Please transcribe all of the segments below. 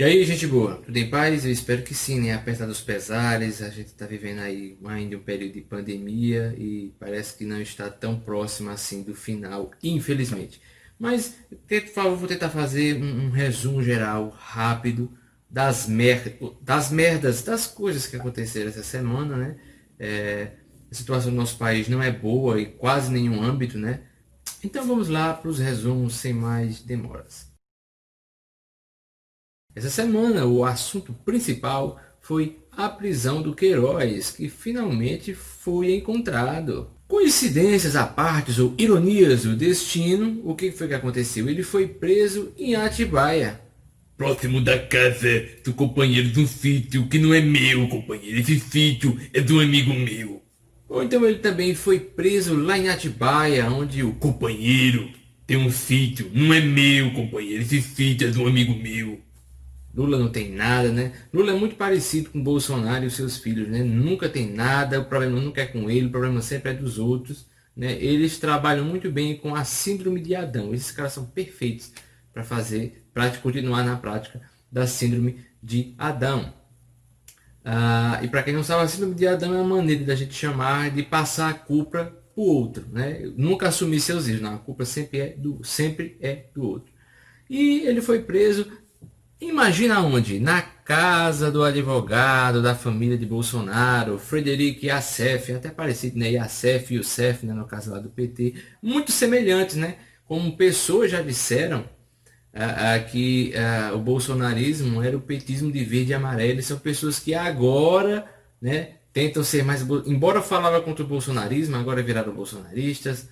E aí, gente boa, tudo em paz? Eu espero que sim, né? Apesar dos pesares, a gente está vivendo aí ainda um período de pandemia e parece que não está tão próximo assim do final, infelizmente. Mas, por favor, vou tentar fazer um resumo geral, rápido, das coisas que aconteceram essa semana, né? A situação do nosso país não é boa em quase nenhum âmbito, né? Então vamos lá para os resumos sem mais demoras. Essa semana, o assunto principal foi a prisão do Queiroz, que finalmente foi encontrado. Coincidências à parte ou ironias do destino, o que foi que aconteceu? Ele foi preso em Atibaia, próximo da casa do companheiro de um sítio que não é meu, companheiro. Esse sítio é de um amigo meu. Ou então ele também foi preso lá em Atibaia, onde o companheiro tem um sítio. Não é meu, companheiro. Esse sítio é de um amigo meu. Lula não tem nada, né? Lula é muito parecido com Bolsonaro e os seus filhos, né? Nunca tem nada, o problema nunca é com ele, o problema sempre é dos outros, né? Eles trabalham muito bem com a síndrome de Adão. Esses caras são perfeitos para continuar na prática da síndrome de Adão. E para quem não sabe, a síndrome de Adão é uma maneira da gente chamar de passar a culpa para o outro, né? Nunca assumir seus erros, não. A culpa sempre é do outro. E ele foi preso. Imagina onde? Na casa do advogado da família de Bolsonaro, Frederico Yassef, até parecido, né? Yassef e Youssef, né? No caso lá do PT, muito semelhantes, né? Como pessoas já disseram que o bolsonarismo era o petismo de verde e amarelo, e são pessoas que agora, né? Tentam ser mais, embora falava contra o bolsonarismo, agora viraram bolsonaristas.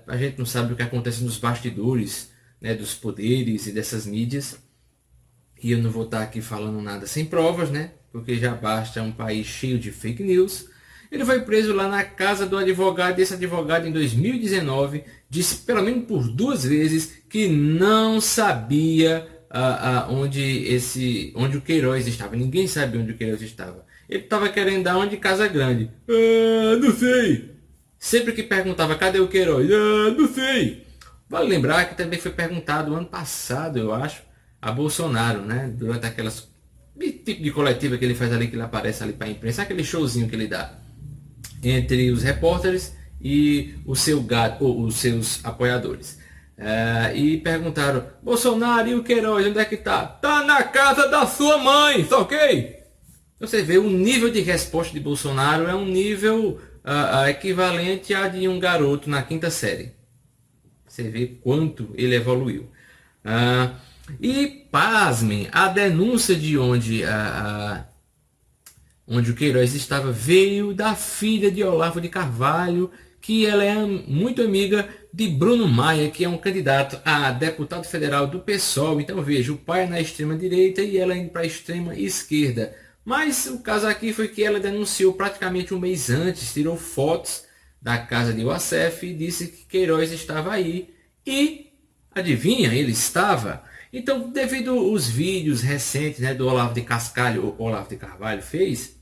A gente não sabe o que acontece nos bastidores, né? Dos poderes e dessas mídias. E eu não vou estar aqui falando nada sem provas, né? Porque já basta um país cheio de fake news. Ele foi preso lá na casa do advogado. E esse advogado, em 2019, disse pelo menos por 2 vezes que não sabia onde o Queiroz estava. Ninguém sabia onde o Queiroz estava. Ele estava querendo dar onde Casa Grande. Não sei. Sempre que perguntava, cadê o Queiroz? Não sei. Vale lembrar que também foi perguntado ano passado, eu acho, a Bolsonaro, né? Durante aquelas tipo de coletiva que ele faz ali, que ele aparece ali para a imprensa, aquele showzinho que ele dá entre os repórteres e o seu gato, ou os seus apoiadores. E perguntaram, Bolsonaro, e o Queiroz, onde é que tá? Tá na casa da sua mãe, tá ok? Você vê o nível de resposta de Bolsonaro é um nível equivalente a de um garoto na 5ª série. Você vê quanto ele evoluiu. E, pasmem, a denúncia de onde o Queiroz estava veio da filha de Olavo de Carvalho, que ela é muito amiga de Bruno Maia, que é um candidato a deputado federal do PSOL. Então veja, o pai é na extrema direita e ela indo para a extrema esquerda. Mas o caso aqui foi que ela denunciou praticamente um mês antes, tirou fotos da casa de Youssef e disse que Queiroz estava aí. E, adivinha, ele estava. Então, devido aos vídeos recentes, né, do Olavo de Carvalho fez,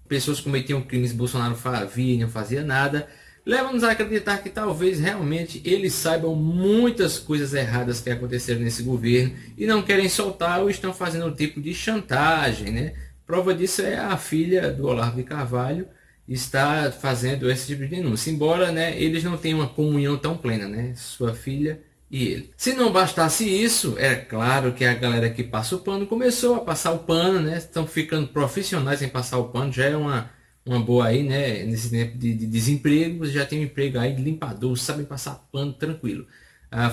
pessoas que cometiam crimes, Bolsonaro via e não fazia nada, leva-nos a acreditar que talvez realmente eles saibam muitas coisas erradas que aconteceram nesse governo e não querem soltar ou estão fazendo um tipo de chantagem, né? Prova disso é a filha do Olavo de Carvalho está fazendo esse tipo de denúncia, embora, né, eles não tenham uma comunhão tão plena, né? Sua filha e ele. Se não bastasse isso, é claro que a galera que passa o pano começou a passar o pano, né? Estão ficando profissionais em passar o pano, já é uma boa aí, né? Nesse tempo de desemprego, você já tem um emprego aí de limpador, sabem passar pano tranquilo.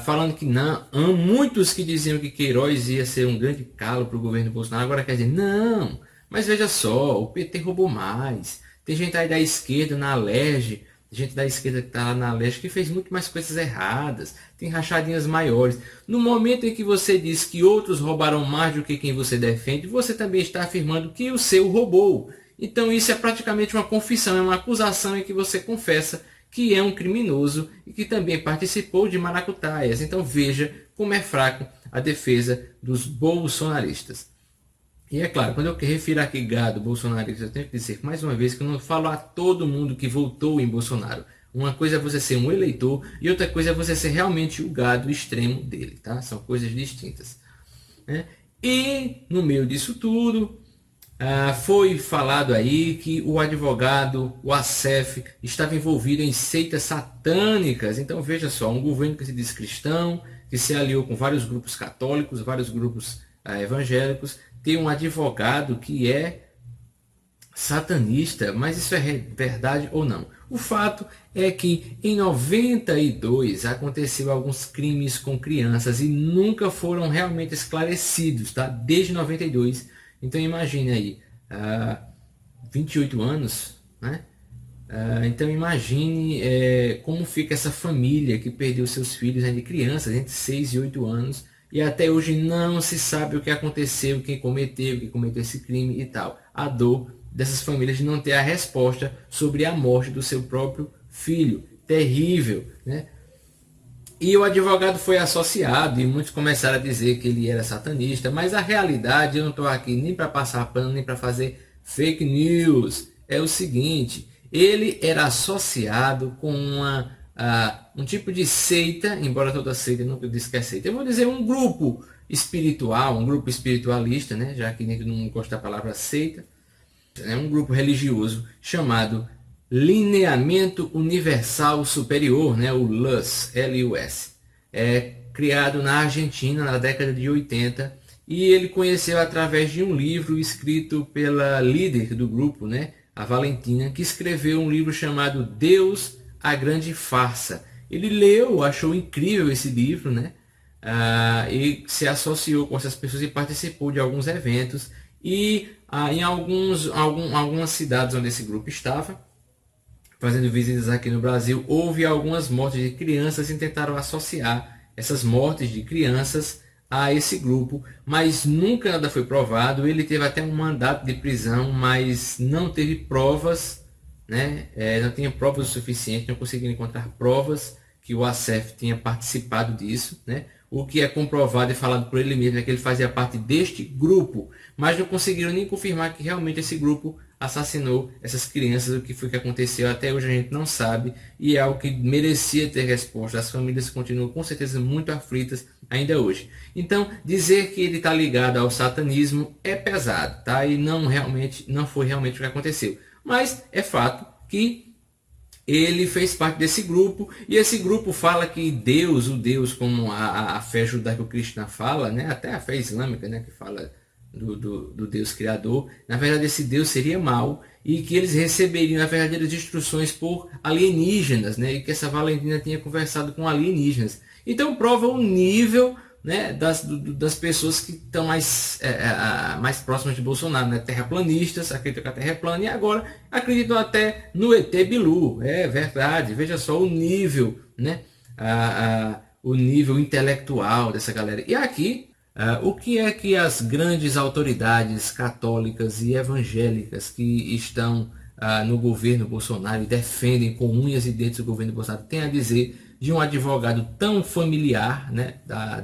Falando que não, há muitos que diziam que Queiroz ia ser um grande calo para o governo Bolsonaro, agora quer dizer, não, mas veja só, o PT roubou mais. Tem gente aí da esquerda na Alerj, gente da esquerda que está lá na Leste que fez muito mais coisas erradas, tem rachadinhas maiores. No momento em que você diz que outros roubaram mais do que quem você defende, você também está afirmando que o seu roubou. Então isso é praticamente uma confissão, é uma acusação em que você confessa que é um criminoso e que também participou de maracutaias. Então veja como é fraco a defesa dos bolsonaristas. E é claro, quando eu refiro aqui gado bolsonarista, eu tenho que dizer mais uma vez que eu não falo a todo mundo que votou em Bolsonaro. Uma coisa é você ser um eleitor e outra coisa é você ser realmente o gado extremo dele, tá? São coisas distintas. Né? E no meio disso tudo, foi falado aí que o advogado, o Assef, estava envolvido em seitas satânicas. Então veja só, um governo que se diz cristão, que se aliou com vários grupos católicos, vários grupos evangélicos, tem um advogado que é satanista, mas isso é verdade ou não? O fato é que em 92 aconteceu alguns crimes com crianças e nunca foram realmente esclarecidos, tá? Desde 92. Então imagine aí, 28 anos, né? Então imagine como fica essa família que perdeu seus filhos de crianças entre 6 e 8 anos e até hoje não se sabe o que aconteceu, quem cometeu esse crime e tal. A dor dessas famílias de não ter a resposta sobre a morte do seu próprio filho. Terrível, né? E o advogado foi associado e muitos começaram a dizer que ele era satanista, mas a realidade, eu não estou aqui nem para passar pano, nem para fazer fake news. É o seguinte, ele era associado com um tipo de seita, embora toda seita nunca diz que é seita. Eu vou dizer um grupo espiritual, um grupo espiritualista, né? Já que nem todo mundo gosta da palavra seita. É um grupo religioso chamado Lineamento Universal Superior, né, o LUS, L-U-S. É criado na Argentina na década de 80 e ele conheceu através de um livro escrito pela líder do grupo, né, a Valentina, que escreveu um livro chamado Deus, a Grande Farsa. Ele leu, achou incrível esse livro, né, e se associou com essas pessoas e participou de alguns eventos. E em algumas cidades onde esse grupo estava, fazendo visitas aqui no Brasil, houve algumas mortes de crianças e tentaram associar essas mortes de crianças a esse grupo, mas nunca nada foi provado. Ele teve até um mandato de prisão, mas não teve provas, né? Não tinha provas o suficiente, não conseguiram encontrar provas que o Assef tinha participado disso, né? O que é comprovado e falado por ele mesmo é que ele fazia parte deste grupo, mas não conseguiram nem confirmar que realmente esse grupo assassinou essas crianças. O que foi que aconteceu até hoje a gente não sabe e é algo que merecia ter resposta. As famílias continuam com certeza muito aflitas ainda hoje. Então dizer que ele está ligado ao satanismo é pesado, tá? E não foi realmente o que aconteceu, mas é fato que ele fez parte desse grupo, e esse grupo fala que Deus, o Deus como a fé judaico-cristã fala, né? Até a fé islâmica, né? Que fala do Deus Criador, na verdade esse Deus seria mau, e que eles receberiam as verdadeiras instruções por alienígenas, né? E que essa Valentina tinha conversado com alienígenas. Então prova o nível, né, das pessoas que estão mais próximas de Bolsonaro, né? Terraplanistas, acreditam que a Terra é plana e agora acreditam até no ET Bilu. É verdade, veja só o nível, né? O nível intelectual dessa galera. E aqui, o que é que as grandes autoridades católicas e evangélicas que estão no governo Bolsonaro e defendem com unhas e dentes o governo Bolsonaro têm a dizer de um advogado tão familiar, né,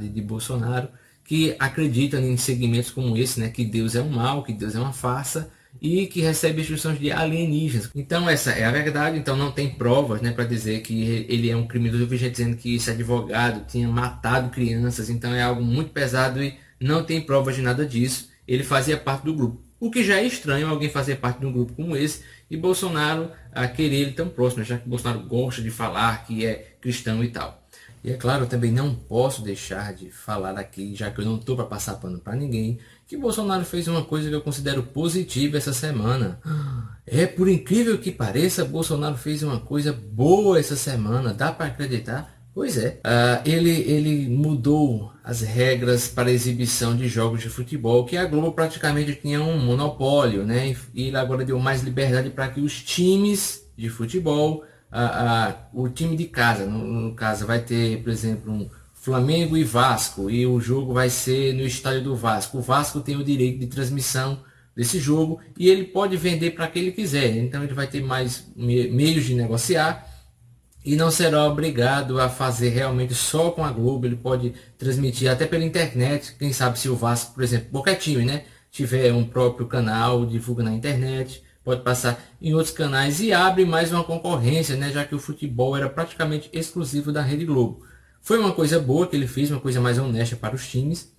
de Bolsonaro, que acredita em segmentos como esse, né, que Deus é um mal, que Deus é uma farsa e que recebe instruções de alienígenas. Então essa é a verdade. Então não tem provas, né, para dizer que ele é um criminoso. Eu vi gente dizendo que esse advogado tinha matado crianças, então é algo muito pesado e não tem provas de nada disso. Ele fazia parte do grupo. O que já é estranho alguém fazer parte de um grupo como esse e Bolsonaro querer ele tão próximo, já que Bolsonaro gosta de falar que é cristão e tal. E é claro, eu também não posso deixar de falar aqui, já que eu não estou para passar pano para ninguém, que Bolsonaro fez uma coisa que eu considero positiva essa semana. Por incrível que pareça, Bolsonaro fez uma coisa boa essa semana, dá para acreditar? Pois é, ele mudou as regras para exibição de jogos de futebol, que a Globo praticamente tinha um monopólio, né? E ele agora deu mais liberdade para que os times de futebol, o time de casa, no caso, vai ter, por exemplo, um Flamengo e Vasco, e o jogo vai ser no estádio do Vasco. O Vasco tem o direito de transmissão desse jogo e ele pode vender para quem ele quiser. Então ele vai ter mais meios de negociar e não será obrigado a fazer realmente só com a Globo. Ele pode transmitir até pela internet. Quem sabe se o Vasco, por exemplo, qualquer time, né, tiver um próprio canal, divulga na internet, pode passar em outros canais e abre mais uma concorrência, né, já que o futebol era praticamente exclusivo da Rede Globo. Foi uma coisa boa que ele fez, uma coisa mais honesta para os times.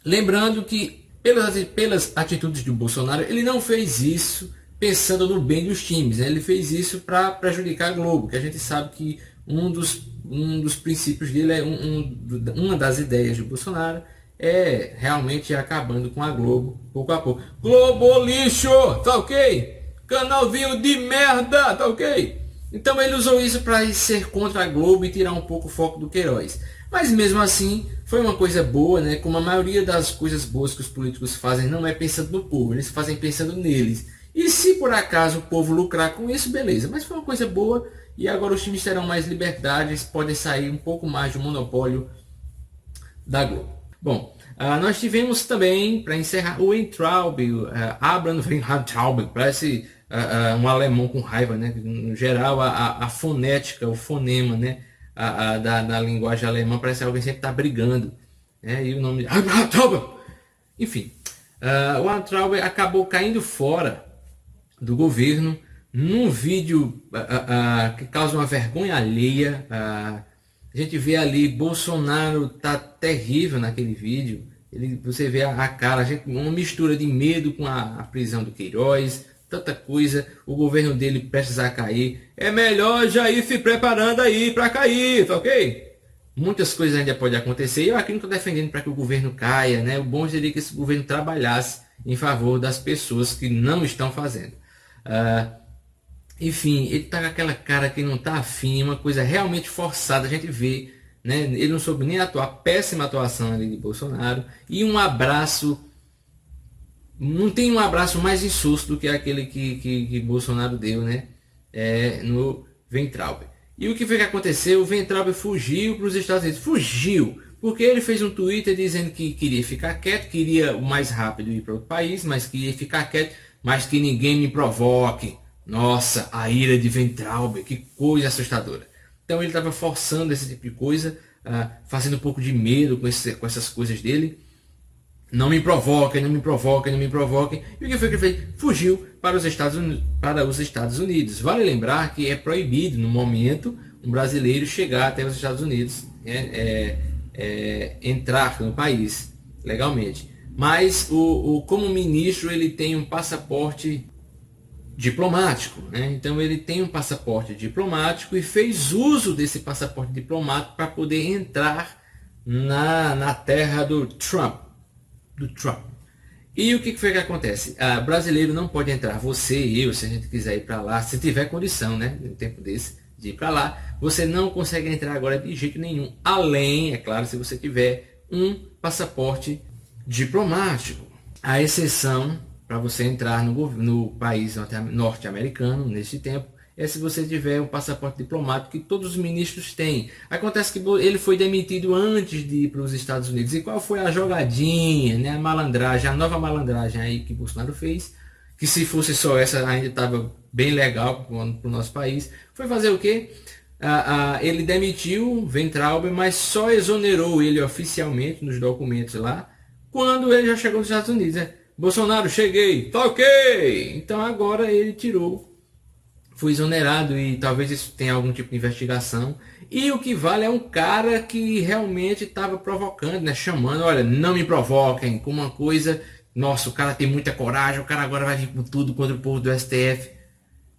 Lembrando que pelas atitudes do Bolsonaro, ele não fez isso pensando no bem dos times, né? Ele fez isso para prejudicar a Globo, que a gente sabe que um dos princípios dele, uma das ideias do Bolsonaro é realmente acabando com a Globo, pouco a pouco. Globo lixo, tá ok? Canalzinho de merda, tá ok? Então ele usou isso para ser contra a Globo e tirar um pouco o foco do Queiroz. Mas mesmo assim, foi uma coisa boa, né? Como a maioria das coisas boas que os políticos fazem não é pensando no povo, eles fazem pensando neles. E se por acaso o povo lucrar com isso, beleza. Mas foi uma coisa boa e agora os times terão mais liberdades, podem sair um pouco mais do monopólio da Globo. Bom, nós tivemos também, para encerrar, o Weintraub, Abraham Weintraub, parece um alemão com raiva, né? No geral, a fonética, o fonema, né? Da linguagem alemã parece que alguém sempre está brigando, né? E o nome de enfim, o Weintraub acabou caindo fora do governo num vídeo que causa uma vergonha alheia. A gente vê ali, Bolsonaro tá terrível naquele vídeo. Você vê a cara, uma mistura de medo com a prisão do Queiroz, tanta coisa, o governo dele prestes a cair. É melhor já ir se preparando aí para cair, tá ok? Muitas coisas ainda podem acontecer. Eu aqui não estou defendendo para que o governo caia, né? O bom seria que esse governo trabalhasse em favor das pessoas que não estão fazendo. Enfim, ele tá com aquela cara que não tá afim, uma coisa realmente forçada, a gente vê, né? Ele não soube nem atuar, péssima atuação ali de Bolsonaro, e um abraço, não tem um abraço mais insosso do que aquele que Bolsonaro deu, né? No Weintraub. E o que foi que aconteceu? O Weintraub fugiu para os Estados Unidos, fugiu, porque ele fez um Twitter dizendo que queria ficar quieto, queria o mais rápido ir para outro país, mas queria ficar quieto, mas que ninguém me provoque. Nossa, a ira de Weintraub, que coisa assustadora. Então ele estava forçando esse tipo de coisa, fazendo um pouco de medo com essas coisas dele. Não me provoquem, não me provoquem, não me provoquem. E o que foi que ele fez? Fugiu para os Estados Unidos. Vale lembrar que é proibido, no momento, um brasileiro chegar até os Estados Unidos, entrar no país legalmente. Mas como ministro ele tem um passaporte diplomático, né? Então ele tem um passaporte diplomático e fez uso desse passaporte diplomático para poder entrar na terra do Trump. E o que foi que acontece? Brasileiro não pode entrar, você e eu, se a gente quiser ir para lá, se tiver condição, né, no tempo desse, de ir para lá, você não consegue entrar agora de jeito nenhum, além, é claro, se você tiver um passaporte diplomático. A exceção para você entrar no país norte-americano nesse tempo é se você tiver um passaporte diplomático que todos os ministros têm. Acontece que ele foi demitido antes de ir para os Estados Unidos. E qual foi a jogadinha, né, a malandragem, a nova malandragem aí que Bolsonaro fez? Que se fosse só essa ainda estava bem legal para o nosso país. Foi fazer o quê? Ele demitiu Weintraub, mas só exonerou ele oficialmente nos documentos lá quando ele já chegou nos Estados Unidos, né? Bolsonaro, cheguei, tá ok. Então agora ele foi exonerado e talvez isso tenha algum tipo de investigação. E o que vale é um cara que realmente estava provocando, né? Chamando, olha, não me provoquem, com uma coisa, nossa, o cara tem muita coragem, o cara agora vai vir com tudo contra o povo do STF.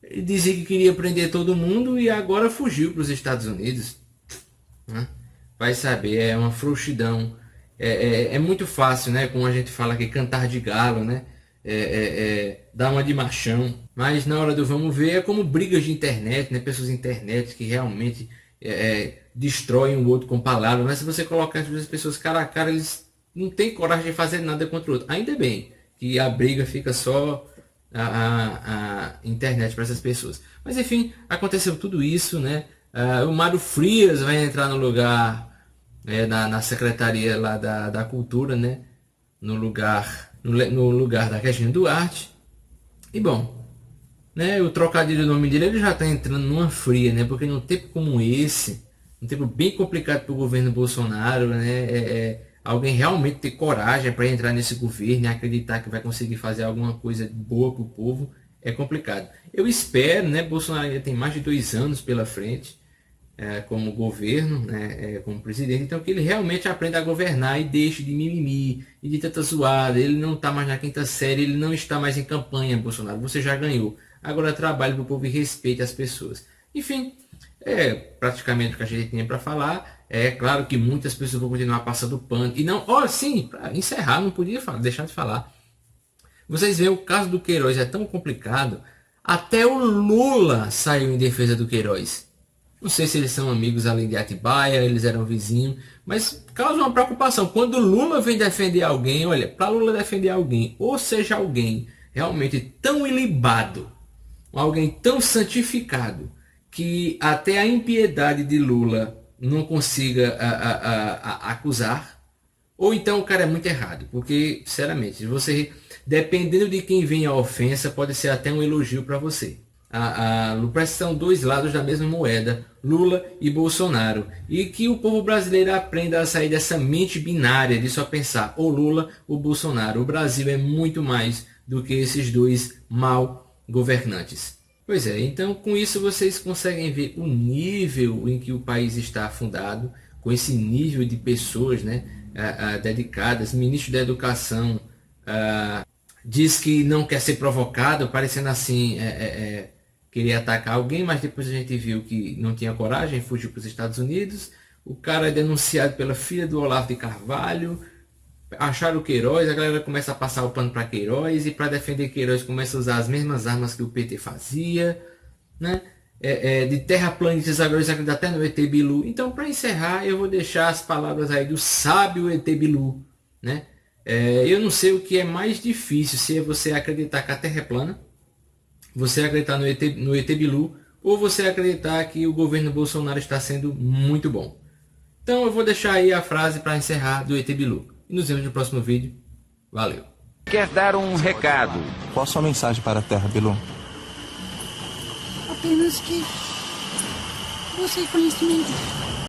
Ele dizia que queria prender todo mundo e agora fugiu para os Estados Unidos. Vai saber, é uma frouxidão. É muito fácil, né? Como a gente fala aqui, cantar de galo, né? Dar uma de machão. Mas na hora do vamos ver é como brigas de internet, né? Pessoas de internet que realmente destroem o outro com palavras. Mas se você colocar as pessoas cara a cara, eles não têm coragem de fazer nada contra o outro. Ainda bem que a briga fica só a internet para essas pessoas. Mas enfim, aconteceu tudo isso, né? O Mário Frias vai entrar no lugar... na secretaria lá da cultura, né? No lugar da Regina Duarte. E bom, né? O trocadilho do nome dele ele já está entrando numa fria, né? Porque num tempo como esse, um tempo bem complicado para o governo Bolsonaro, né? Alguém realmente ter coragem para entrar nesse governo e acreditar que vai conseguir fazer alguma coisa boa para o povo é complicado. Eu espero, né? Bolsonaro ainda tem mais de 2 anos pela frente. como governo, né, como presidente. Então que ele realmente aprenda a governar e deixe de mimimi e de tanta zoada. Ele não está mais na quinta série, ele não está mais em campanha, Bolsonaro. Você já ganhou. Agora trabalhe para o povo e respeite as pessoas. Enfim, é praticamente o que a gente tinha para falar. É claro que muitas pessoas vão continuar passando pano. E não, sim, para encerrar, não podia deixar de falar. Vocês veem, o caso do Queiroz é tão complicado. Até o Lula saiu em defesa do Queiroz. Não sei se eles são amigos além de Atibaia, eles eram vizinhos, mas causa uma preocupação. Quando Lula vem defender alguém, olha, para Lula defender alguém, ou seja alguém realmente tão ilibado, alguém tão santificado, que até a impiedade de Lula não consiga acusar, ou então o cara é muito errado, porque, sinceramente, você, dependendo de quem vem a ofensa, pode ser até um elogio para você. Parece que são dois lados da mesma moeda, Lula e Bolsonaro, e que o povo brasileiro aprenda a sair dessa mente binária de só pensar ou Lula ou Bolsonaro. O Brasil é muito mais do que esses dois mal governantes. Pois é, então com isso vocês conseguem ver o nível em que o país está afundado, com esse nível de pessoas, né, dedicadas. Ministro da Educação diz que não quer ser provocado, parecendo assim, queria atacar alguém, mas depois a gente viu que não tinha coragem, fugiu para os Estados Unidos. O cara é denunciado pela filha do Olavo de Carvalho. Acharam o Queiroz, a galera começa a passar o pano para Queiroz, e para defender Queiroz começa a usar as mesmas armas que o PT fazia, né? De terraplanistas agora eles acreditam até no ET Bilu. Então, para encerrar, eu vou deixar as palavras aí do sábio ET Bilu, né? Eu não sei o que é mais difícil, se é você acreditar que a Terra é plana, você acreditar no ET Bilu, ou você acreditar que o governo Bolsonaro está sendo muito bom. Então eu vou deixar aí a frase para encerrar do ET Bilu. E nos vemos no próximo vídeo. Valeu. Quer dar um recado? Qual a sua mensagem para a Terra, Bilu? Apenas que você é conhecimento.